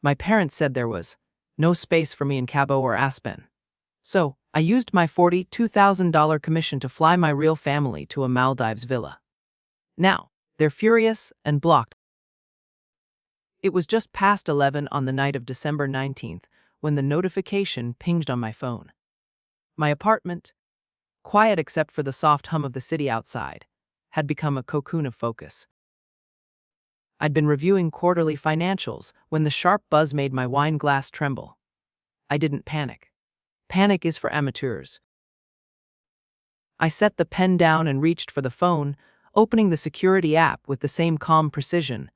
My parents said there was no space for me in Cabo or Aspen. So, I used my $42,000 commission to fly my real family to a Maldives villa. Now, they're furious and blocked. It was just past 11 on the night of December 19th when the notification pinged on my phone. My apartment, quiet except for the soft hum of the city outside, had become a cocoon of focus. I'd been reviewing quarterly financials when the sharp buzz made my wine glass tremble. I didn't panic. Panic is for amateurs. I set the pen down and reached for the phone, opening the security app with the same calm precision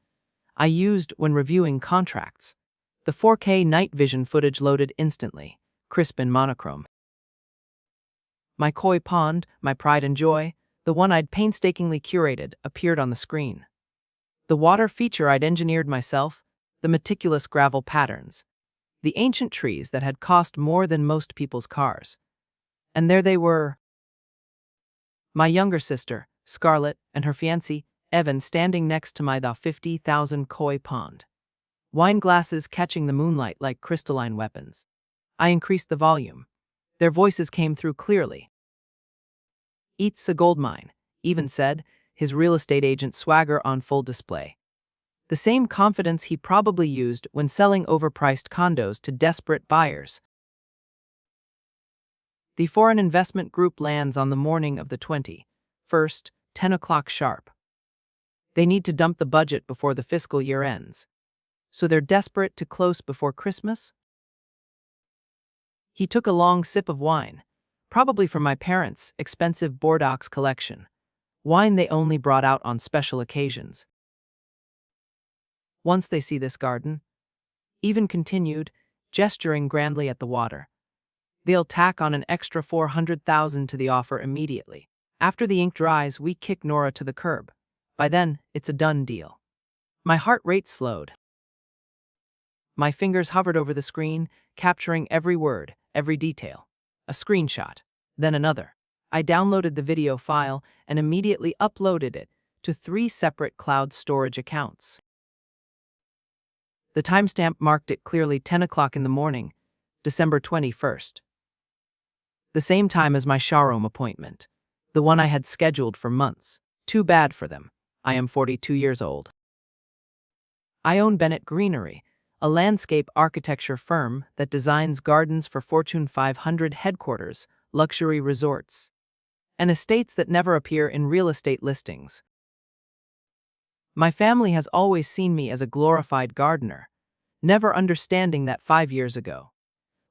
I used when reviewing contracts. The 4K night vision footage loaded instantly, crisp and monochrome. My koi pond, my pride and joy, the one I'd painstakingly curated, appeared on the screen. The water feature I'd engineered myself, the meticulous gravel patterns, the ancient trees that had cost more than most people's cars. And there they were. My younger sister, Scarlett, and her fiancé, Evan, standing next to my the 50,000 koi pond. Wine glasses catching the moonlight like crystalline weapons. I increased the volume. Their voices came through clearly. "Eats a gold mine," Evan said, his real estate agent swagger on full display. The same confidence he probably used when selling overpriced condos to desperate buyers. The foreign investment group lands on the morning of the 21st, 10 o'clock sharp. They need to dump the budget before the fiscal year ends. So they're desperate to close before Christmas? He took a long sip of wine, probably from my parents' expensive Bordeaux collection, wine they only brought out on special occasions. "Once they see this garden," Evan continued, gesturing grandly at the water, "they'll tack on an extra $400,000 to the offer immediately. After the ink dries, we kick Nora to the curb. By then, it's a done deal." My heart rate slowed. My fingers hovered over the screen, capturing every word, every detail. A screenshot, then another. I downloaded the video file and immediately uploaded it to 3 separate cloud storage accounts. The timestamp marked it clearly 10 o'clock in the morning, December 21st. The same time as my showroom appointment, the one I had scheduled for months. Too bad for them. I am 42 years old. I own Bennett Greenery, a landscape architecture firm that designs gardens for Fortune 500 headquarters, luxury resorts, and estates that never appear in real estate listings. My family has always seen me as a glorified gardener, never understanding that 5 years ago,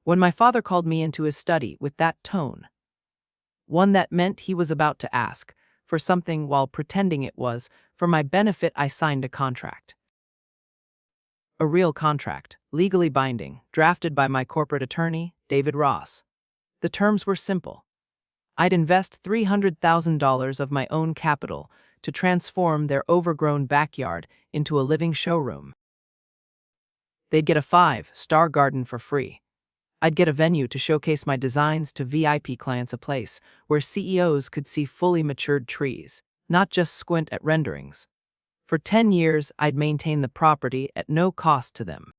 when my father called me into his study with that tone, one that meant he was about to ask for something while pretending it was for my benefit, I signed a contract. A real contract, legally binding, drafted by my corporate attorney, David Ross. The terms were simple. I'd invest $300,000 of my own capital to transform their overgrown backyard into a living showroom. They'd get a 5-star garden for free. I'd get a venue to showcase my designs to VIP clients, a place where CEOs could see fully matured trees, not just squint at renderings. For 10 years, I'd maintain the property at no cost to them.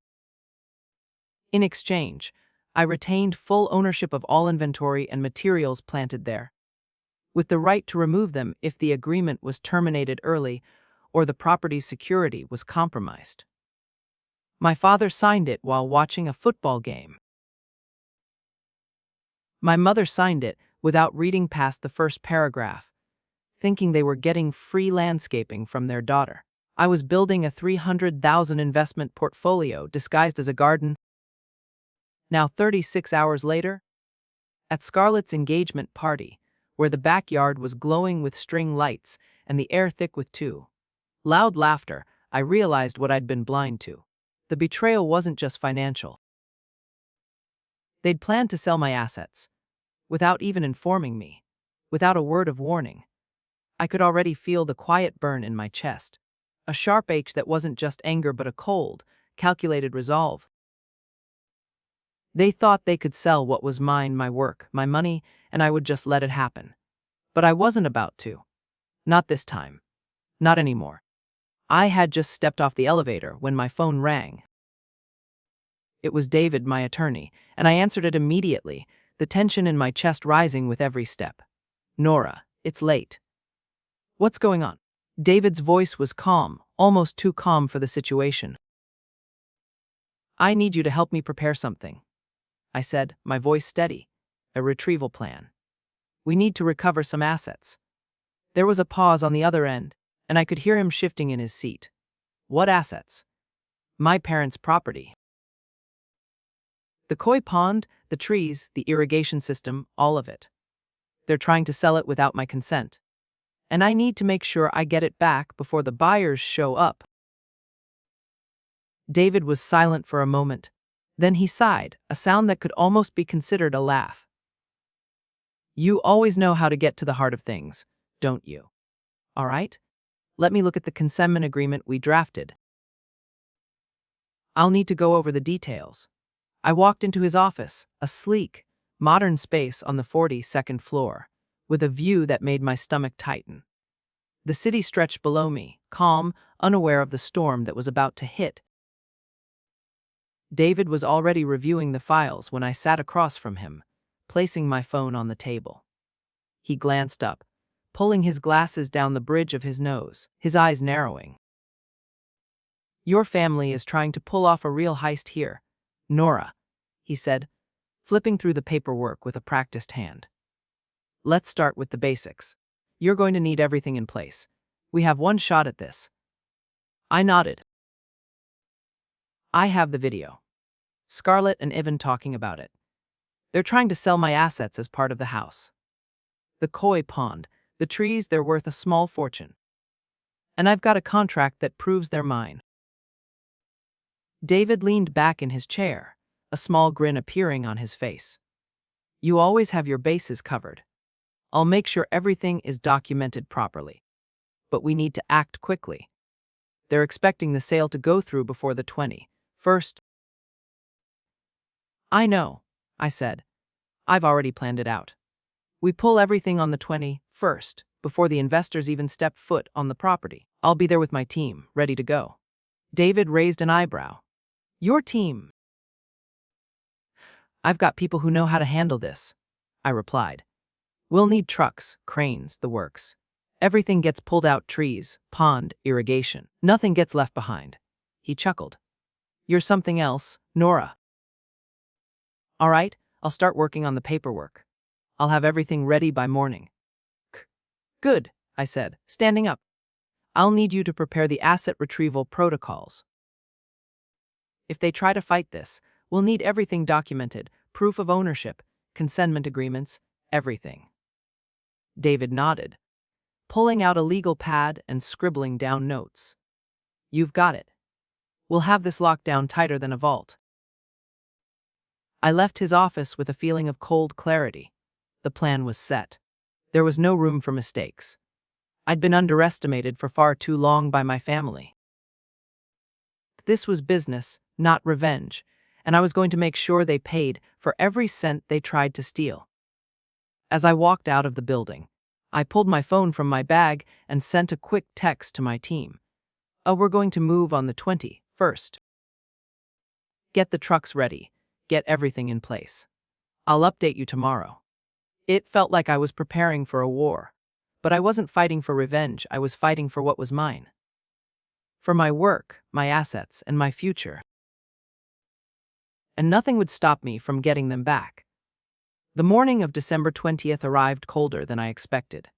In exchange, I retained full ownership of all inventory and materials planted there, with the right to remove them if the agreement was terminated early or the property's security was compromised. My father signed it while watching a football game. My mother signed it without reading past the first paragraph, thinking they were getting free landscaping from their daughter. I was building a $300,000 investment portfolio disguised as a garden. Now 36 hours later, at Scarlett's engagement party, where the backyard was glowing with string lights and the air thick with loud laughter, I realized what I'd been blind to. The betrayal wasn't just financial. They'd planned to sell my assets, without even informing me, without a word of warning. I could already feel the quiet burn in my chest, a sharp ache that wasn't just anger but a cold, calculated resolve. They thought they could sell what was mine, my work, my money, and I would just let it happen. But I wasn't about to. Not this time. Not anymore. I had just stepped off the elevator when my phone rang. It was David, my attorney, and I answered it immediately, the tension in my chest rising with every step. "Nora, it's late." "What's going on?" David's voice was calm, almost too calm for the situation. "I need you to help me prepare something," I said, my voice steady. "A retrieval plan. We need to recover some assets." There was a pause on the other end, and I could hear him shifting in his seat. "What assets?" "My parents' property. The koi pond, the trees, the irrigation system, all of it. They're trying to sell it without my consent. And I need to make sure I get it back before the buyers show up." David was silent for a moment. Then he sighed, a sound that could almost be considered a laugh. "You always know how to get to the heart of things, don't you? All right? Let me look at the consentment agreement we drafted. I'll need to go over the details." I walked into his office, a sleek, modern space on the 42nd floor, with a view that made my stomach tighten. The city stretched below me, calm, unaware of the storm that was about to hit. David was already reviewing the files when I sat across from him, placing my phone on the table. He glanced up, pulling his glasses down the bridge of his nose, his eyes narrowing. "Your family is trying to pull off a real heist here, Nora," he said, flipping through the paperwork with a practiced hand. "Let's start with the basics. You're going to need everything in place. We have one shot at this." I nodded. "I have the video. Scarlett and Ivan talking about it. They're trying to sell my assets as part of the house. The koi pond, the trees, they're worth a small fortune. And I've got a contract that proves they're mine." David leaned back in his chair, a small grin appearing on his face. "You always have your bases covered. I'll make sure everything is documented properly. But we need to act quickly. They're expecting the sale to go through before the 21st. "I know," I said. "I've already planned it out. We pull everything on the 21st, before the investors even step foot on the property. I'll be there with my team, ready to go." David raised an eyebrow. "Your team?" "I've got people who know how to handle this," I replied. "We'll need trucks, cranes, the works. Everything gets pulled out: trees, pond, irrigation. Nothing gets left behind." He chuckled. "You're something else, Nora." "All right, I'll start working on the paperwork. I'll have everything ready by morning." "Good," I said, standing up. "I'll need you to prepare the asset retrieval protocols. If they try to fight this, we'll need everything documented: proof of ownership, consentment agreements, everything." David nodded, pulling out a legal pad and scribbling down notes. "You've got it. We'll have this locked down tighter than a vault." I left his office with a feeling of cold clarity. The plan was set. There was no room for mistakes. I'd been underestimated for far too long by my family. This was business, not revenge, and I was going to make sure they paid for every cent they tried to steal. As I walked out of the building, I pulled my phone from my bag and sent a quick text to my team. "We're going to move on the 21st. Get the trucks ready. Get everything in place. I'll update you tomorrow." It felt like I was preparing for a war. But I wasn't fighting for revenge, I was fighting for what was mine. For my work, my assets, and my future. And nothing would stop me from getting them back. The morning of December 20th arrived colder than I expected.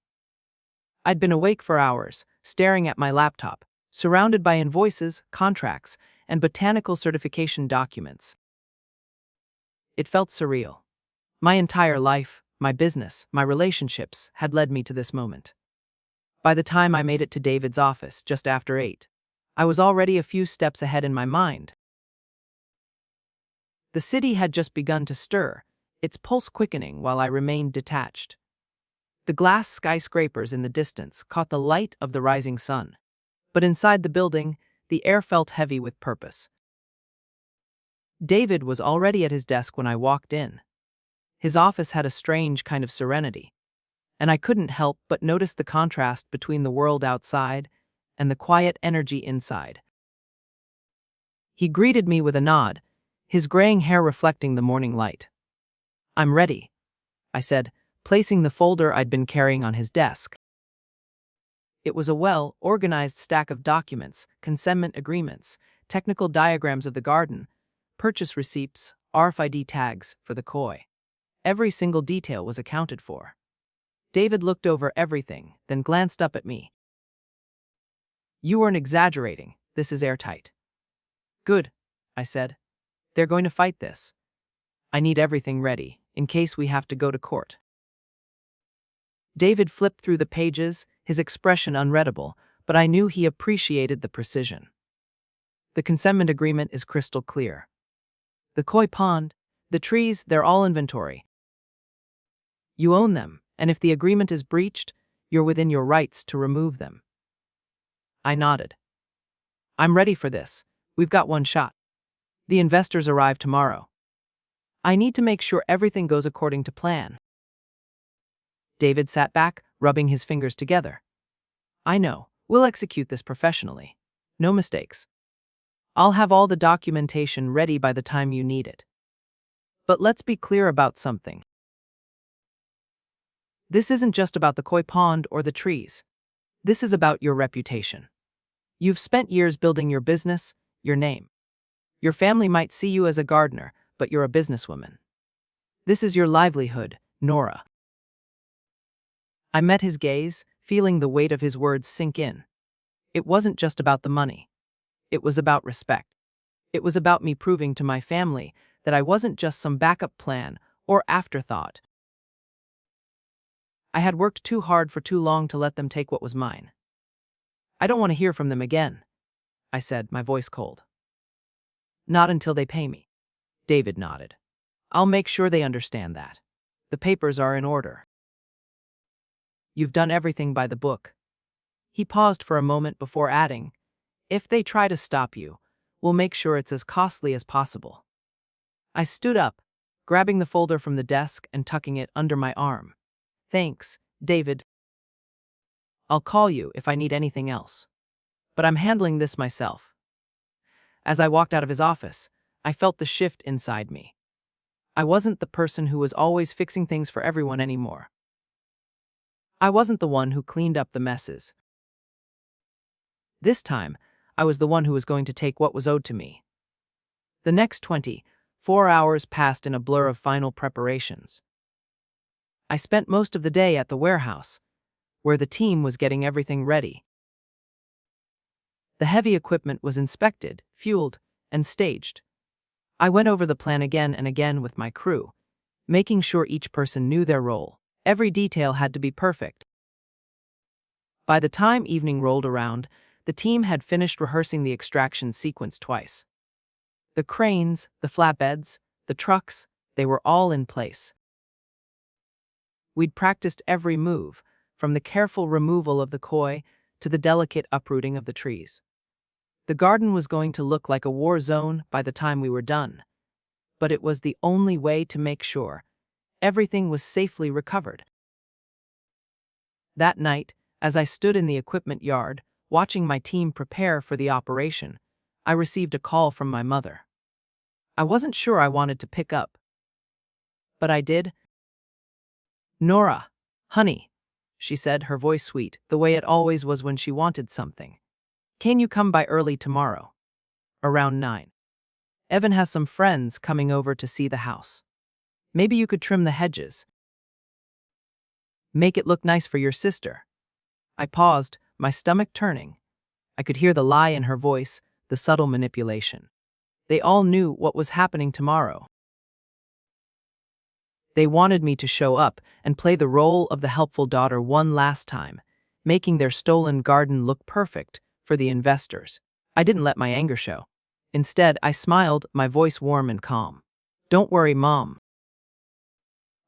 I'd been awake for hours, staring at my laptop, surrounded by invoices, contracts, and botanical certification documents. It felt surreal. My entire life, my business, my relationships had led me to this moment. By the time I made it to David's office, just after 8, I was already a few steps ahead in my mind. The city had just begun to stir, its pulse quickening while I remained detached. The glass skyscrapers in the distance caught the light of the rising sun. But inside the building, the air felt heavy with purpose. David was already at his desk when I walked in. His office had a strange kind of serenity, and I couldn't help but notice the contrast between the world outside and the quiet energy inside. He greeted me with a nod, his graying hair reflecting the morning light. "I'm ready," I said, placing the folder I'd been carrying on his desk. It was a well-organized stack of documents, consent agreements, technical diagrams of the garden, purchase receipts, RFID tags for the koi. Every single detail was accounted for. David looked over everything, then glanced up at me. "You weren't exaggerating. This is airtight." "Good," I said. "They're going to fight this. I need everything ready, in case we have to go to court." David flipped through the pages, his expression unreadable, but I knew he appreciated the precision. "The consent agreement is crystal clear. The koi pond, the trees, they're all inventory. You own them, and if the agreement is breached, you're within your rights to remove them." I nodded. "I'm ready for this. We've got one shot. The investors arrive tomorrow. I need to make sure everything goes according to plan." David sat back, rubbing his fingers together. "I know. We'll execute this professionally. No mistakes. I'll have all the documentation ready by the time you need it. But let's be clear about something. This isn't just about the koi pond or the trees. This is about your reputation. You've spent years building your business, your name. Your family might see you as a gardener, but you're a businesswoman. This is your livelihood, Nora." I met his gaze, feeling the weight of his words sink in. It wasn't just about the money. It was about respect. It was about me proving to my family that I wasn't just some backup plan or afterthought. I had worked too hard for too long to let them take what was mine. "I don't want to hear from them again," I said, my voice cold. "Not until they pay me." David nodded. "I'll make sure they understand that. The papers are in order. You've done everything by the book." He paused for a moment before adding, "If they try to stop you, we'll make sure it's as costly as possible." I stood up, grabbing the folder from the desk and tucking it under my arm. "Thanks, David. I'll call you if I need anything else. But I'm handling this myself." As I walked out of his office, I felt the shift inside me. I wasn't the person who was always fixing things for everyone anymore. I wasn't the one who cleaned up the messes. This time, I was the one who was going to take what was owed to me. The next 24 hours passed in a blur of final preparations. I spent most of the day at the warehouse, where the team was getting everything ready. The heavy equipment was inspected, fueled, and staged. I went over the plan again and again with my crew, making sure each person knew their role. Every detail had to be perfect. By the time evening rolled around, the team had finished rehearsing the extraction sequence twice. The cranes, the flatbeds, the trucks, they were all in place. We'd practiced every move, from the careful removal of the koi to the delicate uprooting of the trees. The garden was going to look like a war zone by the time we were done, but it was the only way to make sure everything was safely recovered. That night, as I stood in the equipment yard, watching my team prepare for the operation, I received a call from my mother. I wasn't sure I wanted to pick up, but I did. "Nora, honey," she said, her voice sweet, the way it always was when she wanted something. "Can you come by early tomorrow? Around 9. Evan has some friends coming over to see the house. Maybe you could trim the hedges. Make it look nice for your sister." I paused, my stomach turning. I could hear the lie in her voice, the subtle manipulation. They all knew what was happening tomorrow. They wanted me to show up and play the role of the helpful daughter one last time, making their stolen garden look perfect for the investors. I didn't let my anger show. Instead, I smiled, my voice warm and calm. "Don't worry, Mom.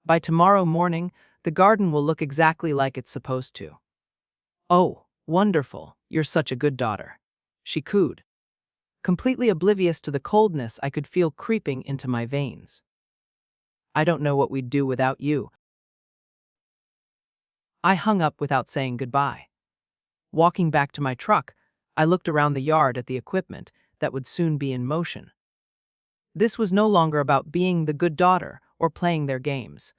By tomorrow morning, the garden will look exactly like it's supposed to." "Oh, wonderful. You're such a good daughter," she cooed, completely oblivious to the coldness I could feel creeping into my veins. "I don't know what we'd do without you." I hung up without saying goodbye. Walking back to my truck, I looked around the yard at the equipment that would soon be in motion. This was no longer about being the good daughter or playing their games.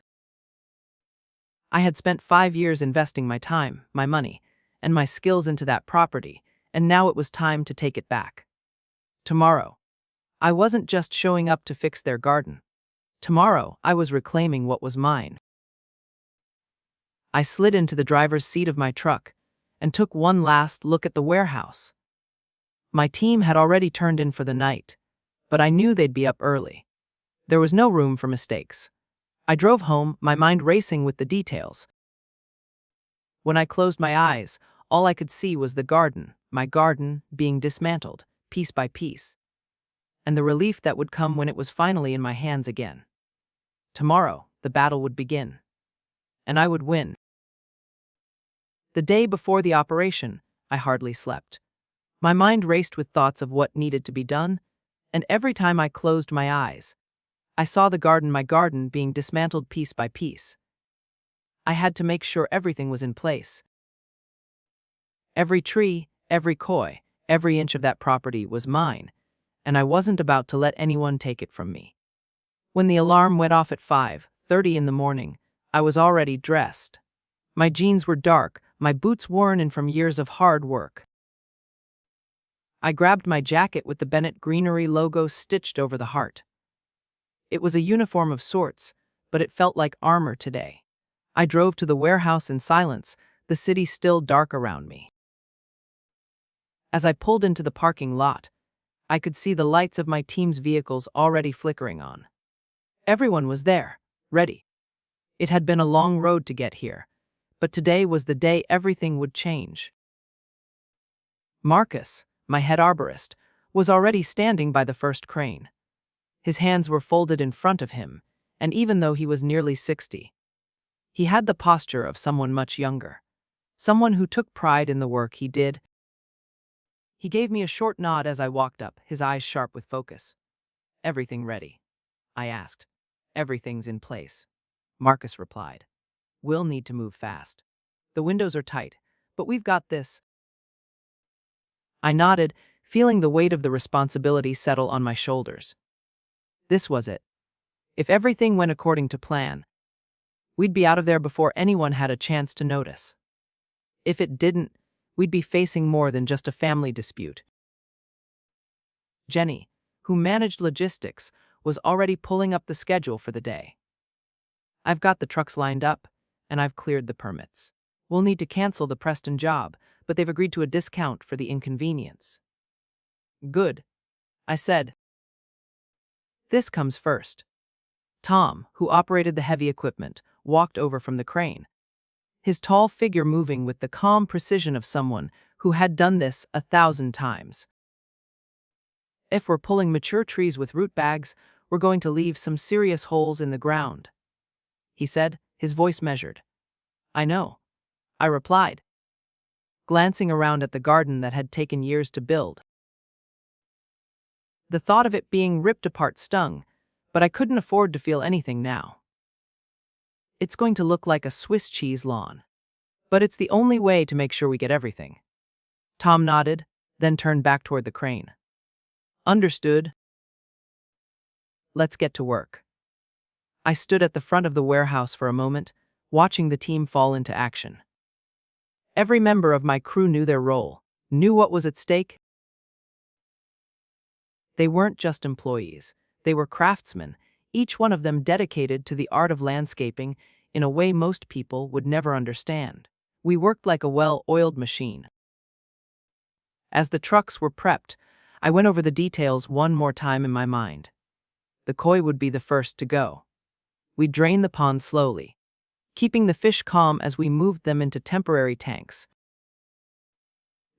I had spent 5 years investing my time, my money, and my skills into that property, and now it was time to take it back. Tomorrow, I wasn't just showing up to fix their garden. Tomorrow, I was reclaiming what was mine. I slid into the driver's seat of my truck and took one last look at the warehouse. My team had already turned in for the night, but I knew they'd be up early. There was no room for mistakes. I drove home, my mind racing with the details. When I closed my eyes, all I could see was the garden, my garden, being dismantled, piece by piece, and the relief that would come when it was finally in my hands again. Tomorrow, the battle would begin, and I would win. The day before the operation, I hardly slept. My mind raced with thoughts of what needed to be done, and every time I closed my eyes, I saw the garden, my garden, being dismantled piece by piece. I had to make sure everything was in place. Every tree, every koi, every inch of that property was mine, and I wasn't about to let anyone take it from me. When the alarm went off at 5:30 in the morning, I was already dressed. My jeans were dark, my boots worn in from years of hard work. I grabbed my jacket with the Bennett Greenery logo stitched over the heart. It was a uniform of sorts, but it felt like armor today. I drove to the warehouse in silence, the city still dark around me. As I pulled into the parking lot, I could see the lights of my team's vehicles already flickering on. Everyone was there, ready. It had been a long road to get here, but today was the day everything would change. Marcus, my head arborist, was already standing by the first crane. His hands were folded in front of him, and even though he was nearly 60, he had the posture of someone much younger, someone who took pride in the work he did. He gave me a short nod as I walked up, his eyes sharp with focus. "Everything ready?" I asked. "Everything's in place," Marcus replied. "We'll need to move fast. The windows are tight, but we've got this." I nodded, feeling the weight of the responsibility settle on my shoulders. This was it. If everything went according to plan, we'd be out of there before anyone had a chance to notice. If it didn't, we'd be facing more than just a family dispute. Jenny, who managed logistics, was already pulling up the schedule for the day. "I've got the trucks lined up, and I've cleared the permits. We'll need to cancel the Preston job, but they've agreed to a discount for the inconvenience." "Good," I said. This comes first. Tom, who operated the heavy equipment, walked over from the crane, his tall figure moving with the calm precision of someone who had done this 1,000 times. "If we're pulling mature trees with root bags, we're going to leave some serious holes in the ground," he said, his voice measured. "I know," I replied, glancing around at the garden that had taken years to build. The thought of it being ripped apart stung, but I couldn't afford to feel anything now. "It's going to look like a Swiss cheese lawn, but it's the only way to make sure we get everything." Tom nodded, then turned back toward the crane. "Understood. Let's get to work." I stood at the front of the warehouse for a moment, watching the team fall into action. Every member of my crew knew their role, knew what was at stake. They weren't just employees, they were craftsmen, each one of them dedicated to the art of landscaping in a way most people would never understand. We worked like a well-oiled machine. As the trucks were prepped, I went over the details one more time in my mind. The koi would be the first to go. We'd drain the pond slowly, keeping the fish calm as we moved them into temporary tanks.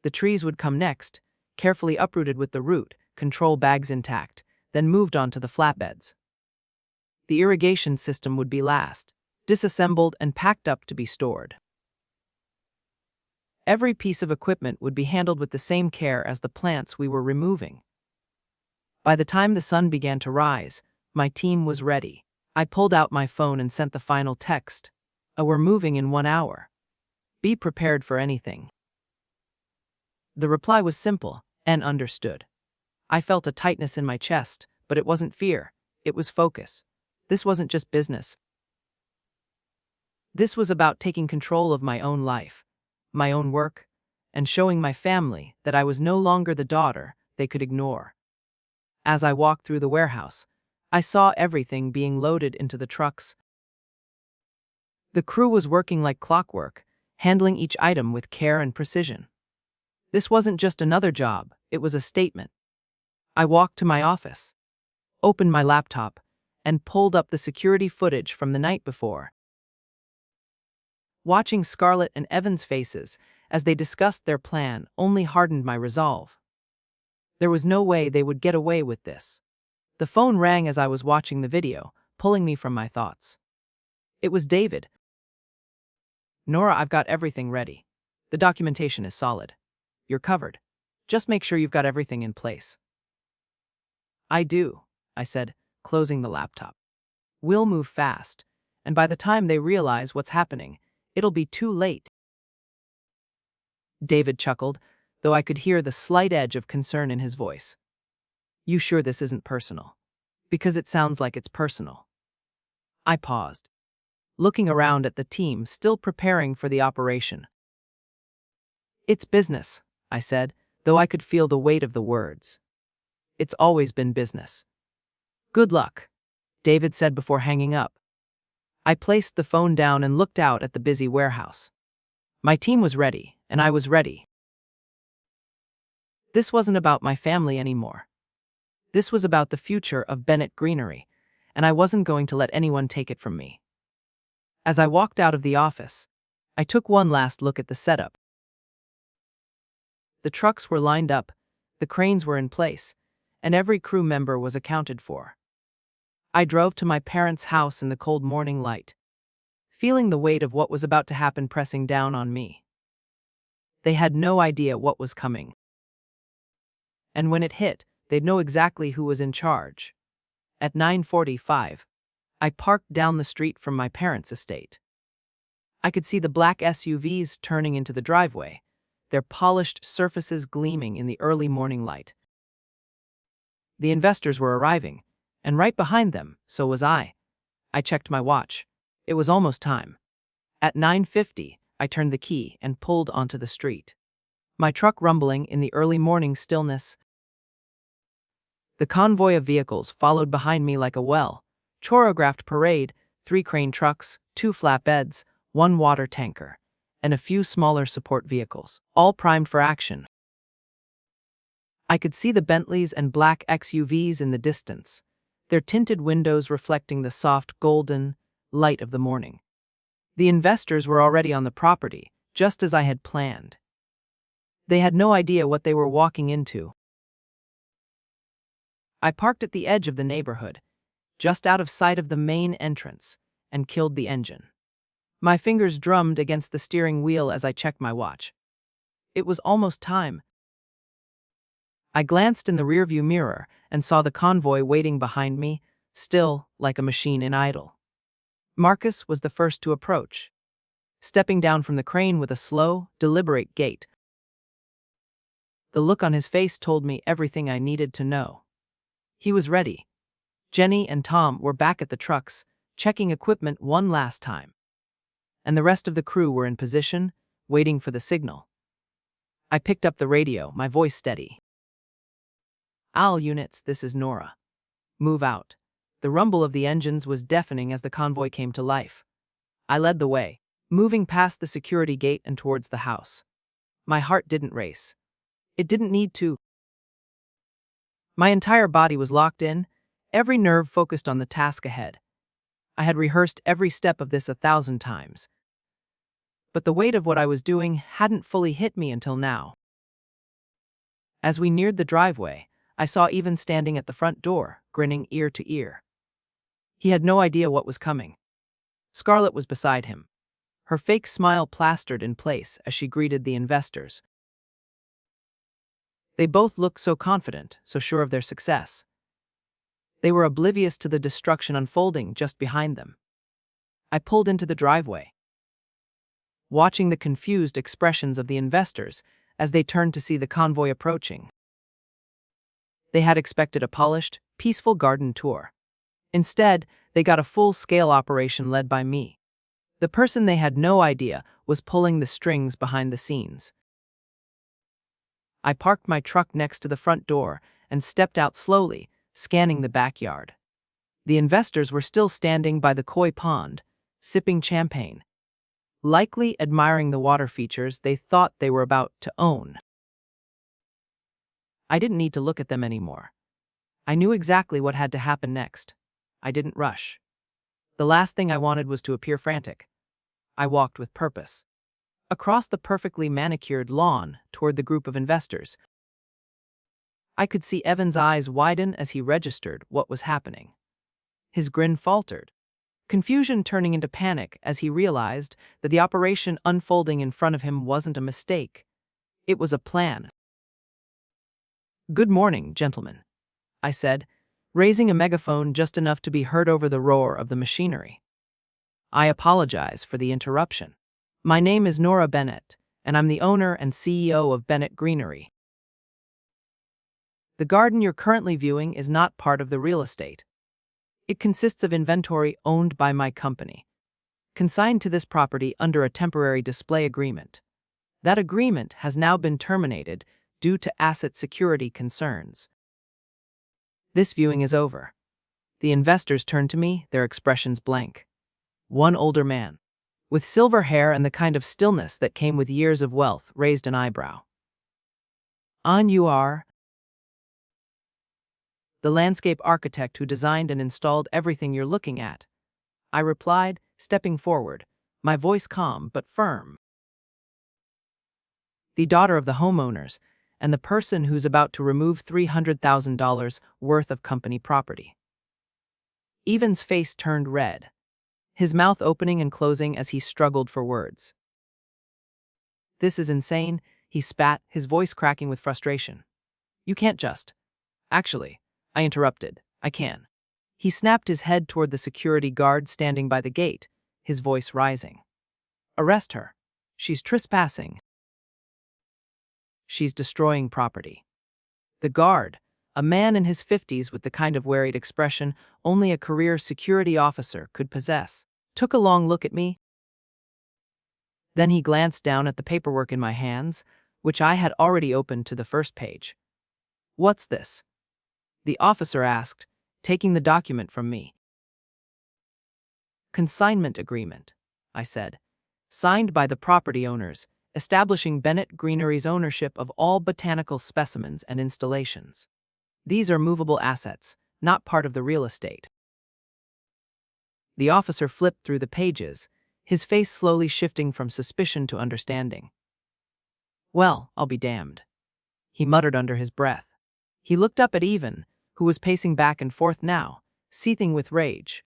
The trees would come next, carefully uprooted with the root, control bags intact, then moved on to the flatbeds. The irrigation system would be last, disassembled and packed up to be stored. Every piece of equipment would be handled with the same care as the plants we were removing. By the time the sun began to rise, my team was ready. I pulled out my phone and sent the final text. "We're moving in 1 hour. Be prepared for anything." The reply was simple and understood. I felt a tightness in my chest, But it wasn't fear. It was focus. This wasn't just business. This was about taking control of my own life, my own work, and showing my family that I was no longer the daughter they could ignore. As I walked through the warehouse, I saw everything being loaded into the trucks. The crew was working like clockwork, handling each item with care and precision. This wasn't just another job, it was a statement. I walked to my office, opened my laptop, and pulled up the security footage from the night before. Watching Scarlett and Evan's faces as they discussed their plan only hardened my resolve. There was no way they would get away with this. The phone rang as I was watching the video, pulling me from my thoughts. It was David. "Nora, I've got everything ready. The documentation is solid. You're covered. Just make sure you've got everything in place." "I do," I said, closing the laptop. "We'll move fast, and by the time they realize what's happening, it'll be too late." David chuckled, though I could hear the slight edge of concern in his voice. "You sure this isn't personal? Because it sounds like it's personal." I paused, looking around at the team still preparing for the operation. "It's business," I said, though I could feel the weight of the words. "It's always been business." "Good luck," David said before hanging up. I placed the phone down and looked out at the busy warehouse. My team was ready, and I was ready. This wasn't about my family anymore. This was about the future of Bennett Greenery, and I wasn't going to let anyone take it from me. As I walked out of the office, I took one last look at the setup. The trucks were lined up, the cranes were in place, and every crew member was accounted for. I drove to my parents' house in the cold morning light, feeling the weight of what was about to happen pressing down on me. They had no idea what was coming. And when it hit, they'd know exactly who was in charge. At 9:45, I parked down the street from my parents' estate. I could see the black SUVs turning into the driveway, their polished surfaces gleaming in the early morning light. The investors were arriving, and right behind them, so was I. I checked my watch. It was almost time. At 9:50, I turned the key and pulled onto the street, my truck rumbling in the early morning stillness. The convoy of vehicles followed behind me like a choreographed parade, 3 crane trucks, 2 flatbeds, 1 water tanker, and a few smaller support vehicles, all primed for action. I could see the Bentleys and black XUVs in the distance, their tinted windows reflecting the soft golden light of the morning. The investors were already on the property, just as I had planned. They had no idea what they were walking into. I parked at the edge of the neighborhood, just out of sight of the main entrance, and killed the engine. My fingers drummed against the steering wheel as I checked my watch. It was almost time. I glanced in the rearview mirror and saw the convoy waiting behind me, still like a machine in idle. Marcus was the first to approach, stepping down from the crane with a slow, deliberate gait. The look on his face told me everything I needed to know. He was ready. Jenny and Tom were back at the trucks, checking equipment one last time. And the rest of the crew were in position, waiting for the signal. I picked up the radio, my voice steady. "All units, this is Nora. Move out." The rumble of the engines was deafening as the convoy came to life. I led the way, moving past the security gate and towards the house. My heart didn't race. It didn't need to. My entire body was locked in, every nerve focused on the task ahead. I had rehearsed every step of this 1,000 times. But the weight of what I was doing hadn't fully hit me until now. As we neared the driveway, I saw Evan standing at the front door, grinning ear to ear. He had no idea what was coming. Scarlett was beside him, her fake smile plastered in place as she greeted the investors. They both looked so confident, so sure of their success. They were oblivious to the destruction unfolding just behind them. I pulled into the driveway, watching the confused expressions of the investors as they turned to see the convoy approaching. They had expected a polished, peaceful garden tour. Instead, they got a full-scale operation led by me. The person they had no idea was pulling the strings behind the scenes. I parked my truck next to the front door and stepped out slowly, scanning the backyard. The investors were still standing by the koi pond, sipping champagne, likely admiring the water features they thought they were about to own. I didn't need to look at them anymore. I knew exactly what had to happen next. I didn't rush. The last thing I wanted was to appear frantic. I walked with purpose. Across the perfectly manicured lawn toward the group of investors. I could see Evan's eyes widen as he registered what was happening. His grin faltered, confusion turning into panic as he realized that the operation unfolding in front of him wasn't a mistake. It was a plan. "Good morning, gentlemen," I said, raising a megaphone just enough to be heard over the roar of the machinery. "I apologize for the interruption. My name is Nora Bennett, and I'm the owner and CEO of Bennett Greenery. The garden you're currently viewing is not part of the real estate. It consists of inventory owned by my company, consigned to this property under a temporary display agreement. That agreement has now been terminated due to asset security concerns. This viewing is over." The investors turned to me, their expressions blank. One older man, with silver hair and the kind of stillness that came with years of wealth, raised an eyebrow. "On you are?" "The landscape architect who designed and installed everything you're looking at," I replied, stepping forward, my voice calm but firm. "The daughter of the homeowners, and the person who's about to remove $300,000 worth of company property." Evan's face turned red, his mouth opening and closing as he struggled for words. "This is insane," he spat, his voice cracking with frustration. "You can't just—" "Actually," I interrupted, "I can." He snapped his head toward the security guard standing by the gate, his voice rising. "Arrest her. She's trespassing. She's destroying property." The guard, a man in his 50s with the kind of worried expression only a career security officer could possess, took a long look at me. Then he glanced down at the paperwork in my hands, which I had already opened to the first page. "What's this?" the officer asked, taking the document from me. "Consignment agreement," I said, "signed by the property owners, establishing Bennett Greenery's ownership of all botanical specimens and installations. These are movable assets, not part of the real estate." The officer flipped through the pages, his face slowly shifting from suspicion to understanding. "Well, I'll be damned," he muttered under his breath. He looked up at Evan, who was pacing back and forth now, seething with rage.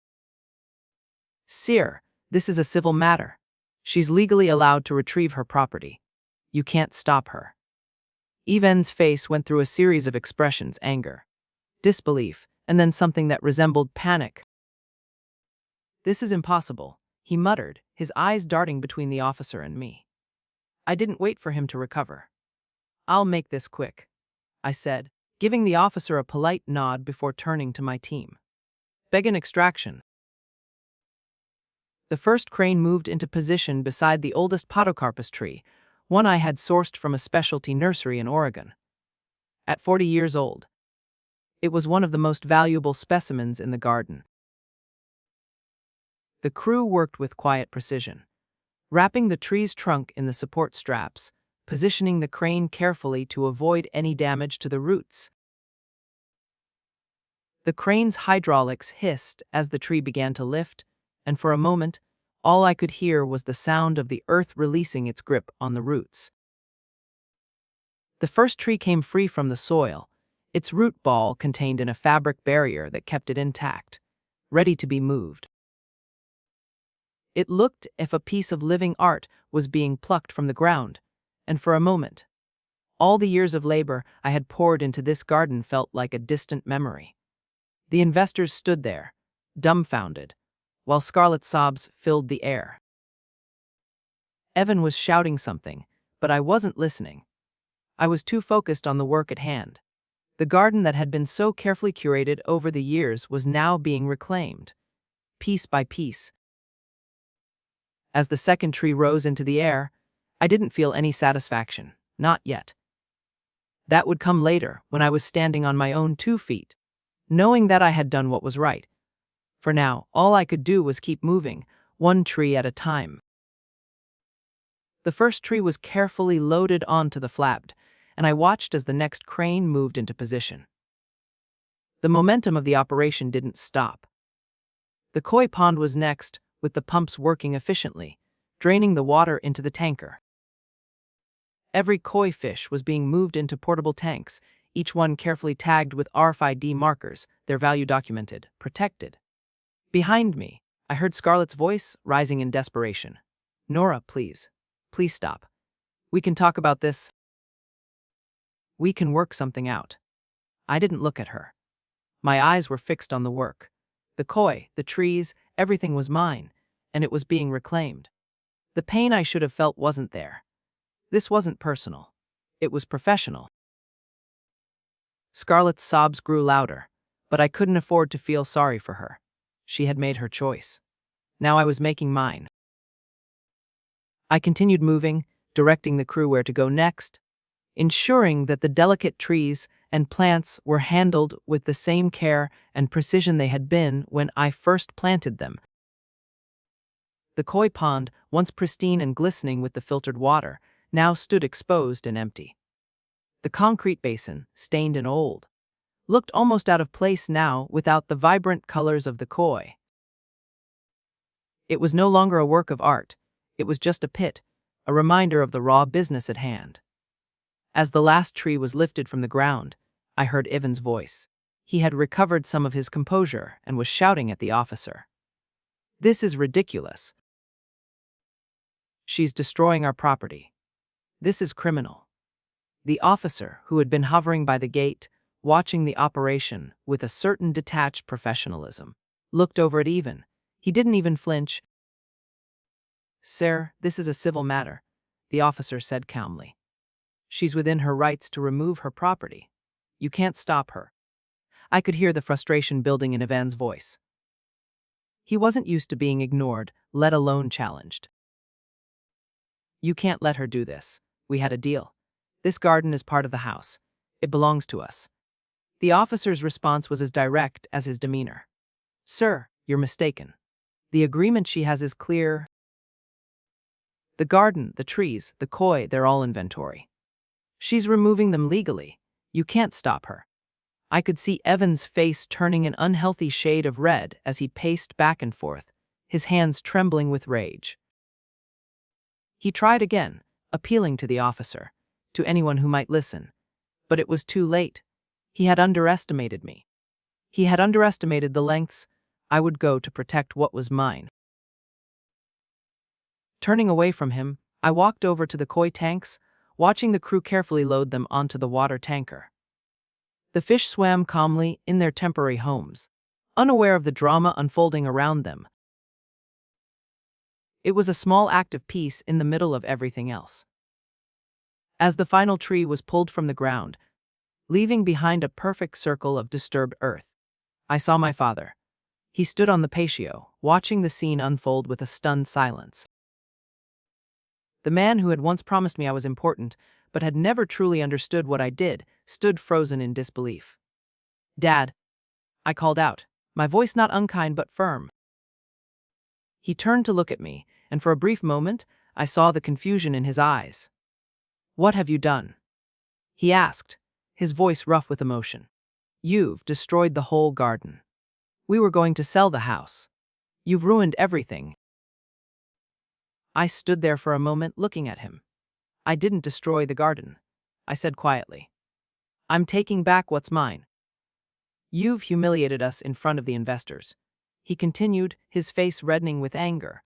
"Sir, this is a civil matter. She's legally allowed to retrieve her property. You can't stop her." Evan's face went through a series of expressions: anger, disbelief, and then something that resembled panic. "This is impossible," he muttered, his eyes darting between the officer and me. I didn't wait for him to recover. "I'll make this quick," I said, giving the officer a polite nod before turning to my team. "Begin extraction." The first crane moved into position beside the oldest podocarpus tree, one I had sourced from a specialty nursery in Oregon. At 40 years old, it was one of the most valuable specimens in the garden. The crew worked with quiet precision, wrapping the tree's trunk in the support straps, positioning the crane carefully to avoid any damage to the roots. The crane's hydraulics hissed as the tree began to lift, and for a moment, all I could hear was the sound of the earth releasing its grip on the roots. The first tree came free from the soil, its root ball contained in a fabric barrier that kept it intact, ready to be moved. It looked as if a piece of living art was being plucked from the ground, and for a moment, all the years of labor I had poured into this garden felt like a distant memory. The investors stood there, dumbfounded, while scarlet sobs filled the air. Evan was shouting something, but I wasn't listening. I was too focused on the work at hand. The garden that had been so carefully curated over the years was now being reclaimed, piece by piece. As the second tree rose into the air, I didn't feel any satisfaction, not yet. That would come later, when I was standing on my own 2 feet, knowing that I had done what was right. For now, all I could do was keep moving, one tree at a time. The first tree was carefully loaded onto the flap, and I watched as the next crane moved into position. The momentum of the operation didn't stop. The koi pond was next, with the pumps working efficiently, draining the water into the tanker. Every koi fish was being moved into portable tanks, each one carefully tagged with RFID markers, their value documented, protected. Behind me, I heard Scarlett's voice rising in desperation. "Nora, please. Please stop. We can talk about this. We can work something out." I didn't look at her. My eyes were fixed on the work. The koi, the trees, everything was mine, and it was being reclaimed. The pain I should have felt wasn't there. This wasn't personal. It was professional. Scarlett's sobs grew louder, but I couldn't afford to feel sorry for her. She had made her choice. Now I was making mine. I continued moving, directing the crew where to go next, ensuring that the delicate trees and plants were handled with the same care and precision they had been when I first planted them. The koi pond, once pristine and glistening with the filtered water, now stood exposed and empty. The concrete basin, stained and old, looked almost out of place now without the vibrant colors of the koi. It was no longer a work of art. It was just a pit, a reminder of the raw business at hand. As the last tree was lifted from the ground, I heard Ivan's voice. He had recovered some of his composure and was shouting at the officer. "This is ridiculous. She's destroying our property. This is criminal." The officer, who had been hovering by the gate, watching the operation with a certain detached professionalism, looked over at Ivan. He didn't even flinch. "Sir, this is a civil matter," the officer said calmly. "She's within her rights to remove her property. You can't stop her." I could hear the frustration building in Ivan's voice. He wasn't used to being ignored, let alone challenged. "You can't let her do this. We had a deal. This garden is part of the house. It belongs to us." The officer's response was as direct as his demeanor. "Sir, you're mistaken. The agreement she has is clear. The garden, the trees, the koi, they're all inventory. She's removing them legally. You can't stop her." I could see Evan's face turning an unhealthy shade of red as he paced back and forth, his hands trembling with rage. He tried again, appealing to the officer, to anyone who might listen. But it was too late. He had underestimated me. He had underestimated the lengths I would go to protect what was mine. Turning away from him, I walked over to the koi tanks, watching the crew carefully load them onto the water tanker. The fish swam calmly in their temporary homes, unaware of the drama unfolding around them. It was a small act of peace in the middle of everything else. As the final tree was pulled from the ground, leaving behind a perfect circle of disturbed earth, I saw my father. He stood on the patio, watching the scene unfold with a stunned silence. The man who had once promised me I was important, but had never truly understood what I did, stood frozen in disbelief. "Dad," I called out, my voice not unkind but firm. He turned to look at me, and for a brief moment, I saw the confusion in his eyes. "What have you done?" he asked, his voice rough with emotion. "You've destroyed the whole garden. We were going to sell the house. You've ruined everything." I stood there for a moment looking at him. "I didn't destroy the garden," I said quietly. "I'm taking back what's mine." "You've humiliated us in front of the investors," he continued, his face reddening with anger.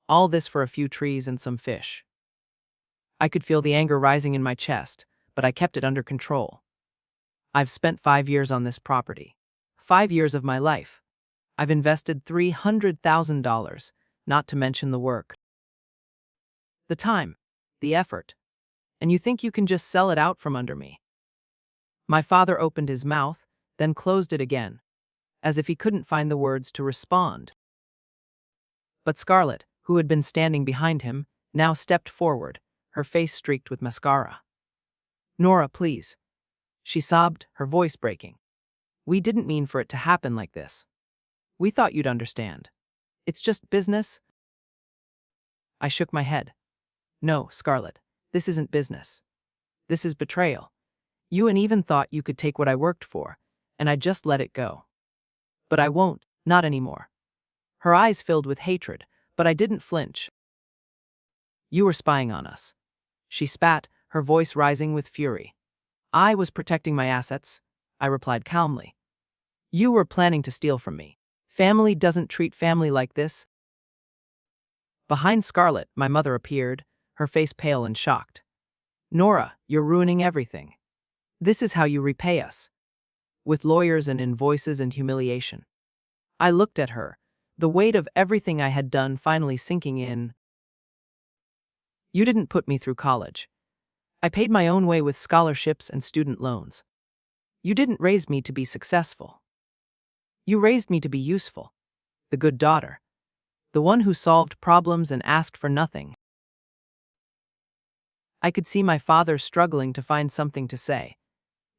"All this for a few trees and some fish." I could feel the anger rising in my chest, but I kept it under control. "I've spent 5 years on this property. 5 years of my life. I've invested $300,000, not to mention the work. The time, the effort. And you think you can just sell it out from under me?" My father opened his mouth, then closed it again, as if he couldn't find the words to respond. But Scarlett, who had been standing behind him, now stepped forward, her face streaked with mascara. "Nora, please," she sobbed, her voice breaking. "We didn't mean for it to happen like this. We thought you'd understand. It's just business." I shook my head. "No, Scarlett, this isn't business. This is betrayal. You and even thought you could take what I worked for, and I just let it go. But I won't, not anymore." Her eyes filled with hatred, but I didn't flinch. "You were spying on us." She spat, her voice rising with fury. "I was protecting my assets," I replied calmly. "You were planning to steal from me. Family doesn't treat family like this." Behind Scarlett, my mother appeared, her face pale and shocked. "Nora, you're ruining everything. This is how you repay us. With lawyers and invoices and humiliation." I looked at her, the weight of everything I had done finally sinking in. "You didn't put me through college. I paid my own way with scholarships and student loans. You didn't raise me to be successful. You raised me to be useful, the good daughter, the one who solved problems and asked for nothing." I could see my father struggling to find something to say,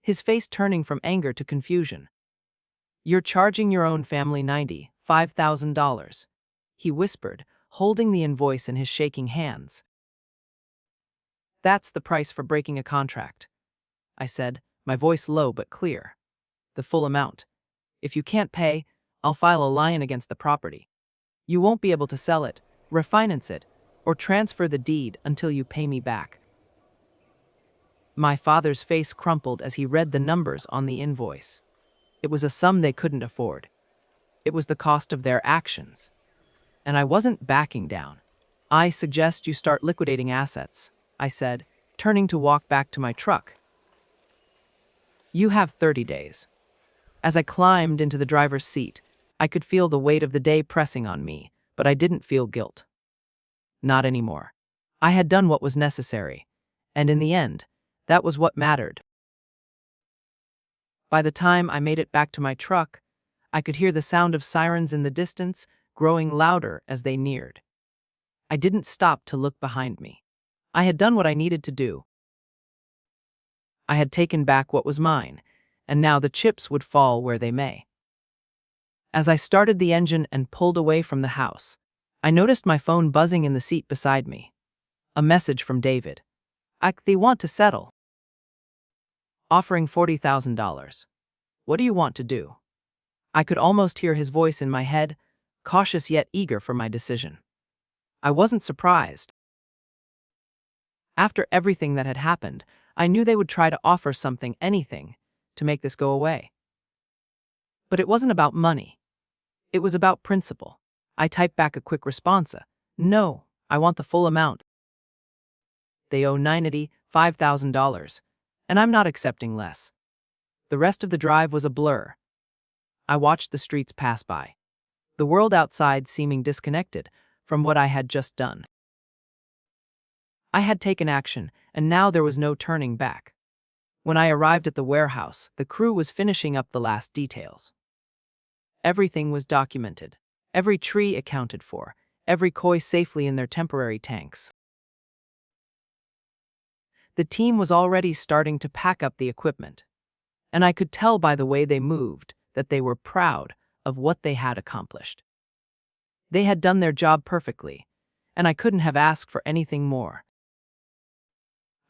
his face turning from anger to confusion. "You're charging your own family $95,000, he whispered, holding the invoice in his shaking hands. "That's the price for breaking a contract," I said, my voice low but clear. "The full amount. If you can't pay, I'll file a lion against the property. You won't be able to sell it, refinance it, or transfer the deed until you pay me back." My father's face crumpled as he read the numbers on the invoice. It was a sum they couldn't afford. It was the cost of their actions. And I wasn't backing down. "I suggest you start liquidating assets," I said, turning to walk back to my truck. "You have 30 days. As I climbed into the driver's seat, I could feel the weight of the day pressing on me, but I didn't feel guilt. Not anymore. I had done what was necessary, and in the end, that was what mattered. By the time I made it back to my truck, I could hear the sound of sirens in the distance, growing louder as they neared. I didn't stop to look behind me. I had done what I needed to do. I had taken back what was mine, and now the chips would fall where they may. As I started the engine and pulled away from the house, I noticed my phone buzzing in the seat beside me. A message from David. "They want to settle. Offering $40,000. What do you want to do?" I could almost hear his voice in my head, cautious yet eager for my decision. I wasn't surprised. After everything that had happened, I knew they would try to offer something, anything, to make this go away. But it wasn't about money. It was about principle. I typed back a quick response. "No, I want the full amount. They owe $95,000, and I'm not accepting less." The rest of the drive was a blur. I watched the streets pass by, the world outside seeming disconnected from what I had just done. I had taken action, and now there was no turning back. When I arrived at the warehouse, the crew was finishing up the last details. Everything was documented, every tree accounted for, every koi safely in their temporary tanks. The team was already starting to pack up the equipment, and I could tell by the way they moved that they were proud of what they had accomplished. They had done their job perfectly, and I couldn't have asked for anything more.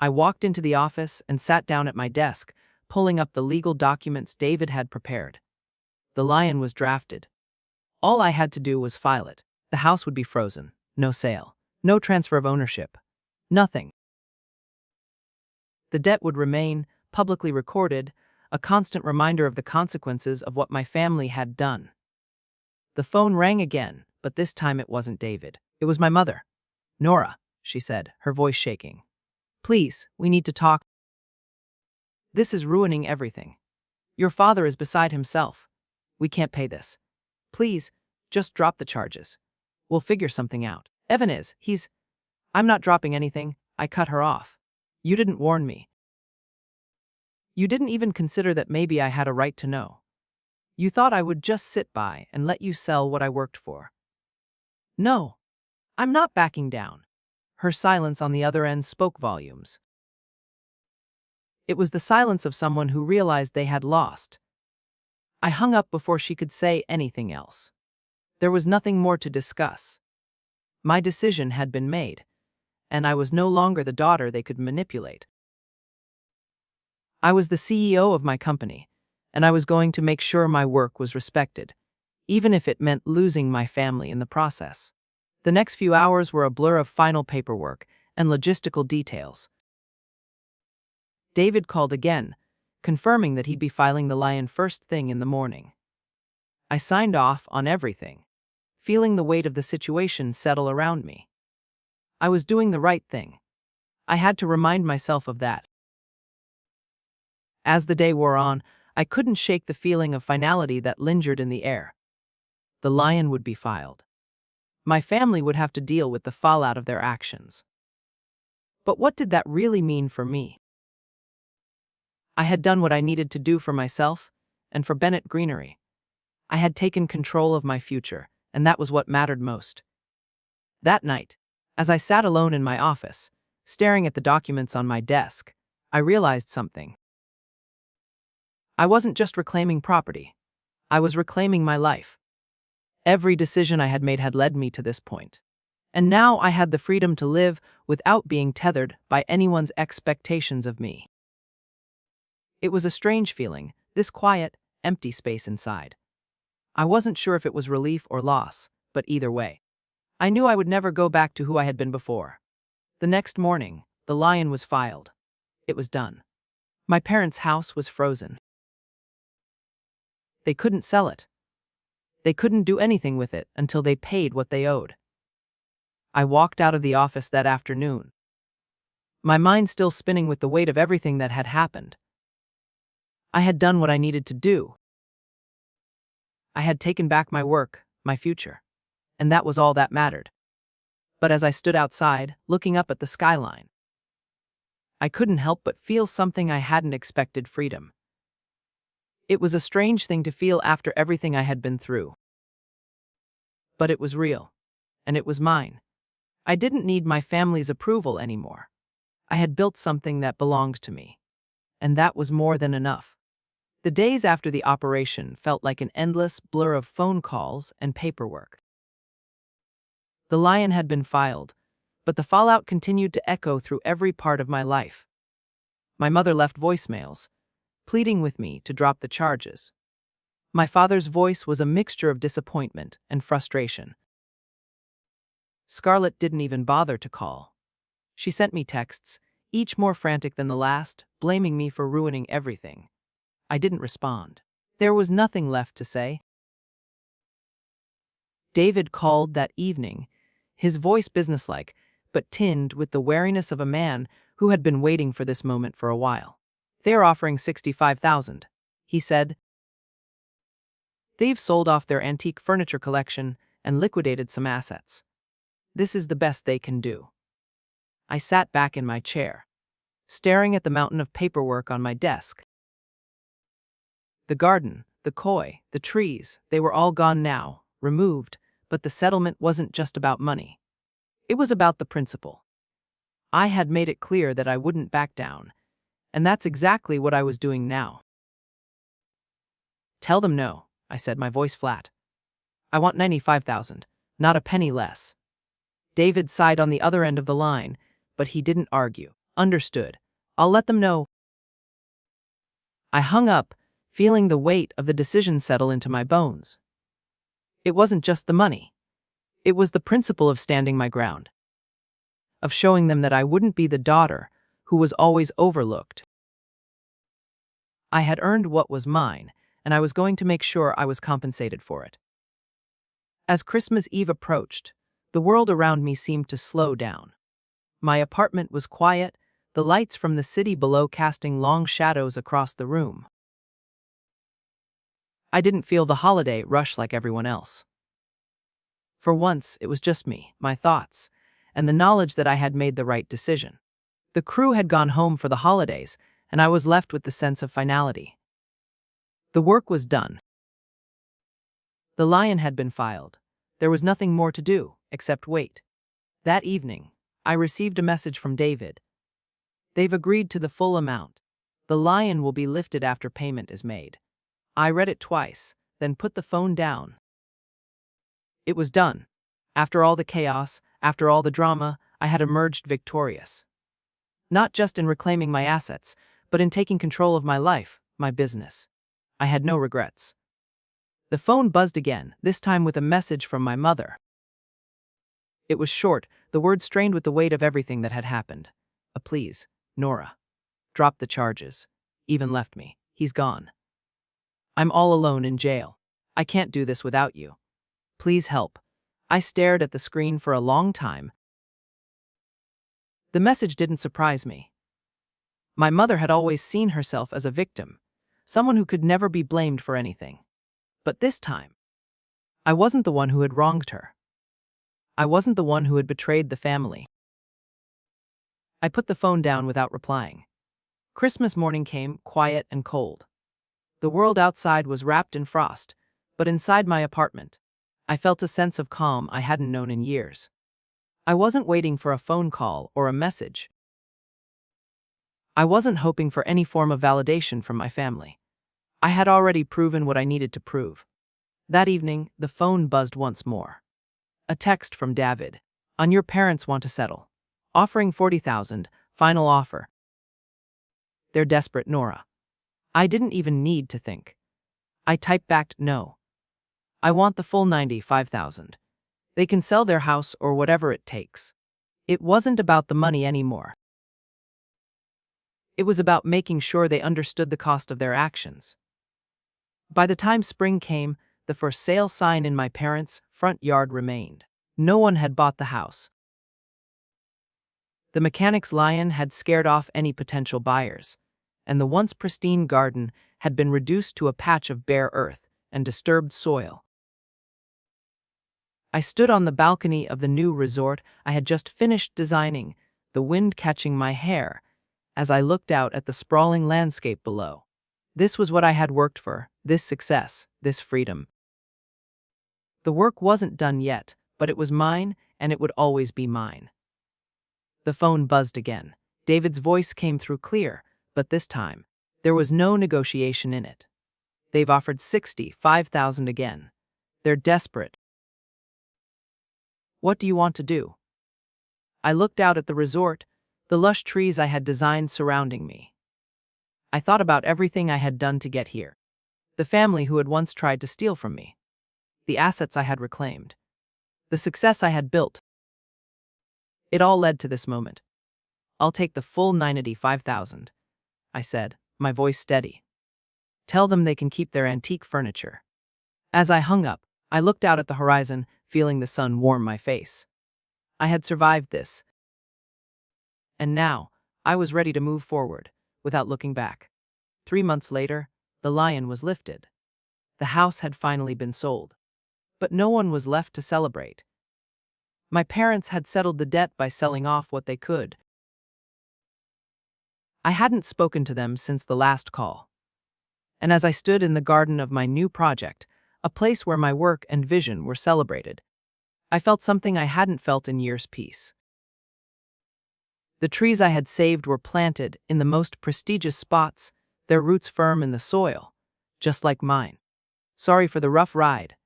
I walked into the office and sat down at my desk, pulling up the legal documents David had prepared. The lion was drafted. All I had to do was file it. The house would be frozen. No sale. No transfer of ownership. Nothing. The debt would remain, publicly recorded, a constant reminder of the consequences of what my family had done. The phone rang again, but this time it wasn't David. It was my mother. "Nora," she said, her voice shaking. "Please, we need to talk. This is ruining everything. Your father is beside himself. We can't pay this. Please, just drop the charges. We'll figure something out. Evan is, I'm not dropping anything," I cut her off. "You didn't warn me. You didn't even consider that maybe I had a right to know. You thought I would just sit by and let you sell what I worked for. No, I'm not backing down. Her silence on the other end spoke volumes. It was the silence of someone who realized they had lost. I hung up before she could say anything else. There was nothing more to discuss. My decision had been made, and I was no longer the daughter they could manipulate. I was the CEO of my company, and I was going to make sure my work was respected, even if it meant losing my family in the process. The next few hours were a blur of final paperwork and logistical details. David called again, confirming that he'd be filing the lion first thing in the morning. I signed off on everything, feeling the weight of the situation settle around me. I was doing the right thing. I had to remind myself of that. As the day wore on, I couldn't shake the feeling of finality that lingered in the air. The lion would be filed. My family would have to deal with the fallout of their actions. But what did that really mean for me? I had done what I needed to do for myself and for Bennett Greenery. I had taken control of my future, and that was what mattered most. That night, as I sat alone in my office, staring at the documents on my desk, I realized something. I wasn't just reclaiming property. I was reclaiming my life. Every decision I had made had led me to this point. And now I had the freedom to live without being tethered by anyone's expectations of me. It was a strange feeling, this quiet, empty space inside. I wasn't sure if it was relief or loss, but either way, I knew I would never go back to who I had been before. The next morning, the lion was filed. It was done. My parents' house was frozen. They couldn't sell it. They couldn't do anything with it until they paid what they owed. I walked out of the office that afternoon, my mind still spinning with the weight of everything that had happened. I had done what I needed to do. I had taken back my work, my future, and that was all that mattered. But as I stood outside, looking up at the skyline, I couldn't help but feel something I hadn't expected: freedom. It was a strange thing to feel after everything I had been through. But it was real, and it was mine. I didn't need my family's approval anymore. I had built something that belonged to me, and that was more than enough. The days after the operation felt like an endless blur of phone calls and paperwork. The lion had been filed, but the fallout continued to echo through every part of my life. My mother left voicemails, pleading with me to drop the charges. My father's voice was a mixture of disappointment and frustration. Scarlett didn't even bother to call. She sent me texts, each more frantic than the last, blaming me for ruining everything. I didn't respond. There was nothing left to say. David called that evening, his voice businesslike, but tinged with the wariness of a man who had been waiting for this moment for a while. "They're offering $65,000, he said. "They've sold off their antique furniture collection and liquidated some assets. This is the best they can do." I sat back in my chair, staring at the mountain of paperwork on my desk. The garden, the koi, the trees, they were all gone now, removed, but the settlement wasn't just about money. It was about the principle. I had made it clear that I wouldn't back down, and that's exactly what I was doing now. "Tell them no," I said, my voice flat. "I want $95,000, not a penny less." David sighed on the other end of the line, but he didn't argue. "Understood. I'll let them know." I hung up, feeling the weight of the decision settle into my bones. It wasn't just the money. It was the principle of standing my ground, of showing them that I wouldn't be the daughter who was always overlooked. I had earned what was mine, and I was going to make sure I was compensated for it. As Christmas Eve approached, the world around me seemed to slow down. My apartment was quiet, the lights from the city below casting long shadows across the room. I didn't feel the holiday rush like everyone else. For once, it was just me, my thoughts, and the knowledge that I had made the right decision. The crew had gone home for the holidays, and I was left with the sense of finality. The work was done. The lion had been filed. There was nothing more to do, except wait. That evening, I received a message from David. They've agreed to the full amount. The lion will be lifted after payment is made. I read it twice, then put the phone down. It was done. After all the chaos, after all the drama, I had emerged victorious. Not just in reclaiming my assets, but in taking control of my life, my business. I had no regrets. The phone buzzed again, this time with a message from my mother. It was short, the words strained with the weight of everything that had happened. A please, Nora. Dropped the charges. Even left me. He's gone. I'm all alone in jail. I can't do this without you. Please help. I stared at the screen for a long time. The message didn't surprise me. My mother had always seen herself as a victim, someone who could never be blamed for anything. But this time, I wasn't the one who had wronged her. I wasn't the one who had betrayed the family. I put the phone down without replying. Christmas morning came, quiet and cold. The world outside was wrapped in frost, but inside my apartment, I felt a sense of calm I hadn't known in years. I wasn't waiting for a phone call or a message. I wasn't hoping for any form of validation from my family. I had already proven what I needed to prove. That evening, the phone buzzed once more. A text from David. On your parents want to settle. Offering 40,000, final offer. They're desperate, Nora. I didn't even need to think. I typed back, no. I want the full 95,000. They can sell their house or whatever it takes. It wasn't about the money anymore. It was about making sure they understood the cost of their actions. By the time spring came, the for sale sign in my parents' front yard remained. No one had bought the house. The mechanic's lion had scared off any potential buyers, and the once pristine garden had been reduced to a patch of bare earth and disturbed soil. I stood on the balcony of the new resort I had just finished designing, the wind catching my hair, as I looked out at the sprawling landscape below. This was what I had worked for, this success, this freedom. The work wasn't done yet, but it was mine, and it would always be mine. The phone buzzed again. David's voice came through clear, but this time, there was no negotiation in it. They've offered 65,000 again. They're desperate. What do you want to do? I looked out at the resort, the lush trees I had designed surrounding me. I thought about everything I had done to get here. The family who had once tried to steal from me. The assets I had reclaimed. The success I had built. It all led to this moment. I'll take the full 95,000, I said, my voice steady. Tell them they can keep their antique furniture. As I hung up, I looked out at the horizon, feeling the sun warm my face. I had survived this. And now, I was ready to move forward, without looking back. 3 months later, the lion was lifted. The house had finally been sold. But no one was left to celebrate. My parents had settled the debt by selling off what they could. I hadn't spoken to them since the last call. And as I stood in the garden of my new project, a place where my work and vision were celebrated, I felt something I hadn't felt in years. Peace. The trees I had saved were planted in the most prestigious spots, their roots firm in the soil, just like mine. Sorry for the rough ride,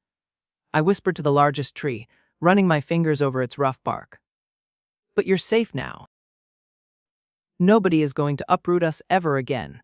I whispered to the largest tree, running my fingers over its rough bark. But you're safe now. Nobody is going to uproot us ever again.